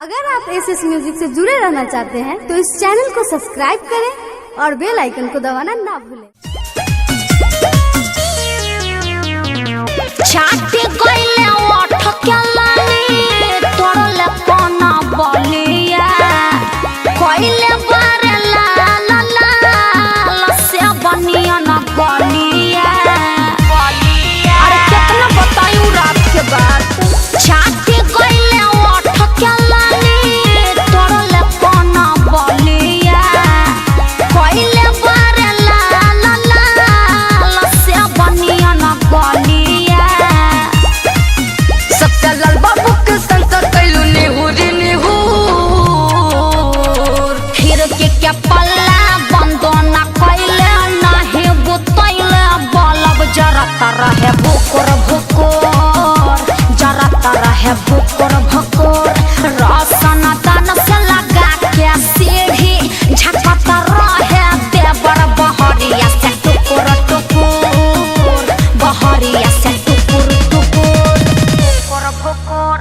अगर आप SS music से जुड़े रहना चाहते हैं तो इस चैनल को सब्सक्राइब करें और बेल आइकन को दबाना ना भूलें। छाती गइले ओठ के लानी तोड़ले पना बलिया कइले बारे ला ला ला से बनिया ना बलिया अरे कितना बतायूं रात के बाद। छाती गइले ओठ के लानी तोड़ले पना बलिया कइले बारे ला ला ला से बनिया ना बलिया लाल बाबू के संसद कैलू निहुरी निहुर फिर के क्या पल्ला बंदो ना कैले नाही बुतैले बलब जरता रहे भुकुर भुकुर जरता रहे भुकुर भुकुर रसन दान से लगा के सीढ़ी झपता रहे देवर बहरिया से टुकुर टुकुर बहरिया से टुकुर टुकुर भुकुर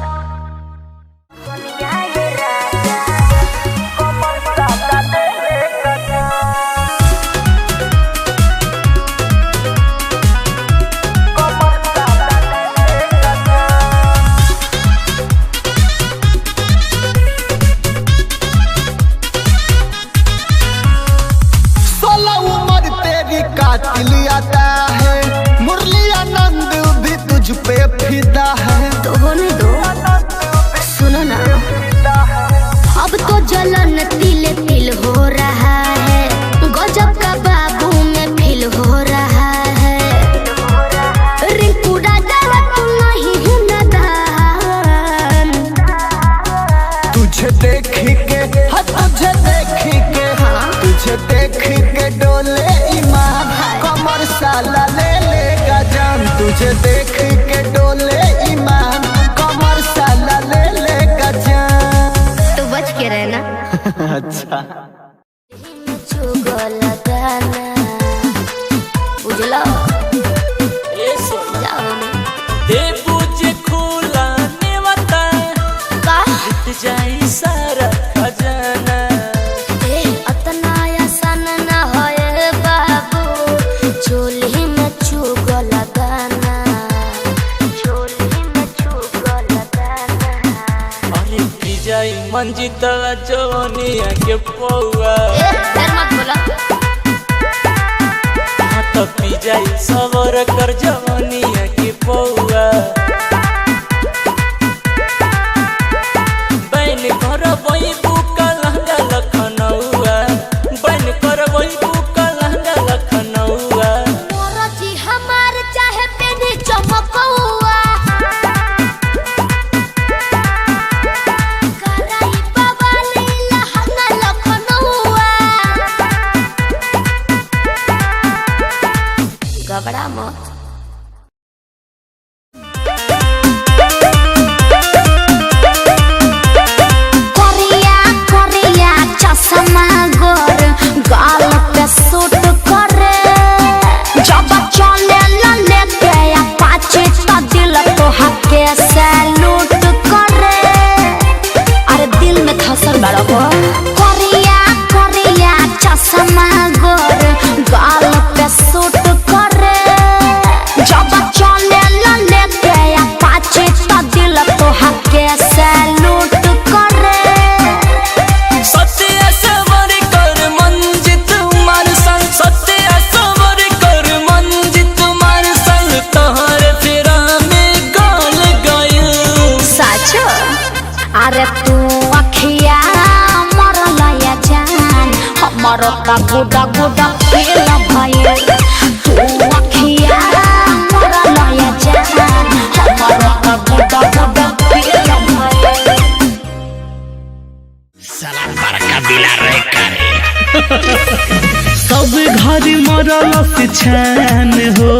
कातिल आता है मुरली आनंद भी तुझ पे फिदा है। तो होने दो, सुनो ना, अब तो जलन तिल तिल हो रहा है, गजब का बाबू में फील हो रहा है। रिंकू राजा तू नहीं नदान, तुझे देख के तुझे देख के डोले ईमान कमर साला ले लेगा जान। तुझे देख के डोले ईमान कमर साला ले लेगा जान। तो बच के रहना। अच्छा बुझला जाई सारा खजाना अतना आसान न होए बाबू, चोली में चुगल गाना, चोली में चुगल गाना। अरे पी जाई मंजित जवनिया के पौआ मत बोला। हाँ तो पी जाई सवर कर जवनिया के पौआ घबरा मत। करिया करिया चश्मा गोर गाल पे सूट करे जब चले लेके अपाचे तो दिल तो हके सैल्यूट करे। अरे दिल में धसल बड़ा हो। करिया करिया चश्मा गोर गाल पे सूट करे जब चले लेके अपाचे तो दिल तो हके सैल्यूट करे। सत्य सवर कर मंजित मारसल सत्य सवर कर मंजित मारसल तोहर फेरा में गाल गइल साचो अरे तू अखिया मरल या जान हमर का गुडा गुडा फील भइल। तू अखिया मरल या जान हमर का गुडा गुडा फील भइल। साला बड़का बिला रे करे सब घर मरल से छान हो,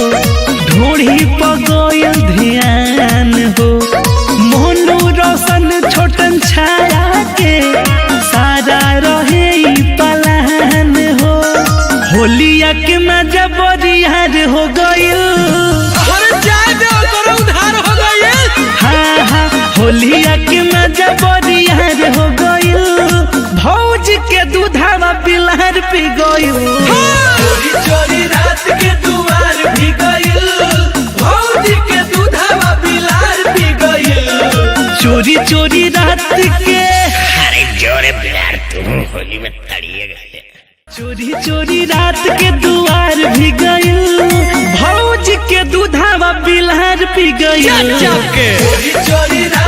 ढोढ़ी पगोयल ध्यान हो, मोनू रोशन छोटन छाया के सारा रहे पलान हो। होलिया के मजा बरियार हो गइल, हाँ हाँ होलिया के मजा बरियार गइल चोरी चोरी रात के दुआर भी गइल भौजी के दूधवा बिलार भी गइल चोरी चोरी रात के अरे जोरे बिलार तुम होली में तड़िएगा। चोरी चोरी रात के दुआर भी गइल भौजी के दूधवा बिलार पी गइल चोरी चोरी रात